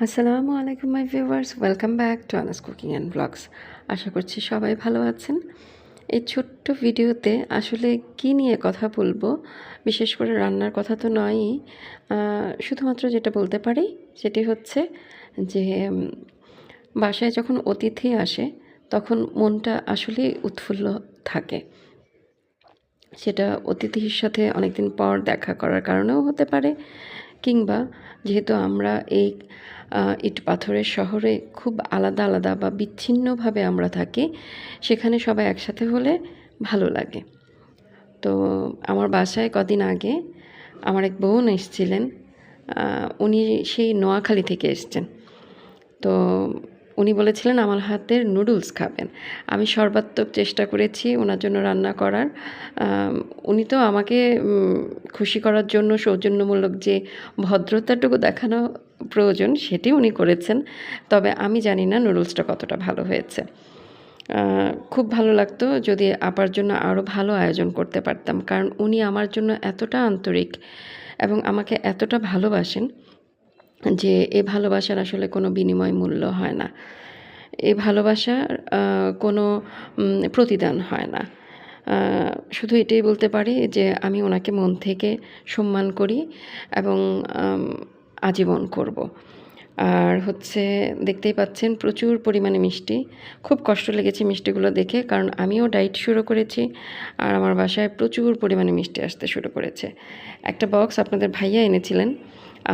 আসসালামু আলাইকুম my viewers, welcome back to Anas cooking and blogs. আশা করছি সবাই ভালো আছেন। এই ছোট্ট ভিডিওতে আসলে কী নিয়ে কথা বলবো, বিশেষ করে রান্নার কথা তো নয়ই। শুধুমাত্র যেটা বলতে পারি সেটি হচ্ছে যে বাসায় যখন অতিথি আসে তখন মনটা আসলেই উৎফুল্ল থাকে। সেটা অতিথির সাথে অনেকদিন পর দেখা করার কারণেও হতে পারে, কিংবা যেহেতু আমরা এই ইট পাথরের শহরে খুব আলাদা আলাদা বা বিচ্ছিন্নভাবে আমরা থাকি, সেখানে সবাই একসাথে হলে ভালো লাগে। তো আমার বাসায় কদিন আগে আমার এক বোন এসেছিলেন। উনি সেই নোয়াখালী থেকে এসছেন। তো উনি বলেছিলেন আমার হাতের নুডলস খাবেন। আমি সর্বাত্মক চেষ্টা করেছি ওনার জন্য রান্না করার। উনি তো আমাকে খুশি করার জন্য সৌজন্যমূলক যে ভদ্রতাটুকু দেখানো প্রয়োজন সেটি উনি করেছেন। তবে আমি জানি না নুডলসটা কতটা ভালো হয়েছে। খুব ভালো লাগতো যদি আপার জন্য আরও ভালো আয়োজন করতে পারতাম, কারণ উনি আমার জন্য এতটা আন্তরিক এবং আমাকে এতটা ভালোবাসেন যে এ ভালোবাসার আসলে কোনো বিনিময় মূল্য হয় না। এই ভালোবাসার কোনো প্রতিদান হয় না। শুধু এটাই বলতে পারি যে আমি ওনাকে মন থেকে সম্মান করি এবং আজীবন করব। আর হচ্ছে দেখতেই পাচ্ছেন প্রচুর পরিমাণে মিষ্টি। খুব কষ্ট লেগেছে মিষ্টিগুলো দেখে, কারণ আমিও ডায়েট শুরু করেছি আর আমার বাসায় প্রচুর পরিমাণে মিষ্টি আসতে শুরু করেছে। একটা বক্স আপনাদের ভাইয়া এনেছিলেন,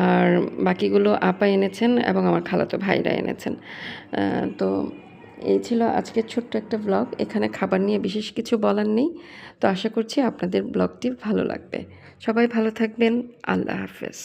আর বাকিগুলো আপা এনেছেন এবং আমার খালাতো ভাইরা এনেছেন। তো এই ছিল আজকের ছোট্ট একটা ব্লগ। এখানে খাবার নিয়ে বিশেষ কিছু বলার নেই। তো আশা করছি আপনাদের ব্লগটি ভালো লাগবে। সবাই ভালো থাকবেন। আল্লাহ হাফেজ।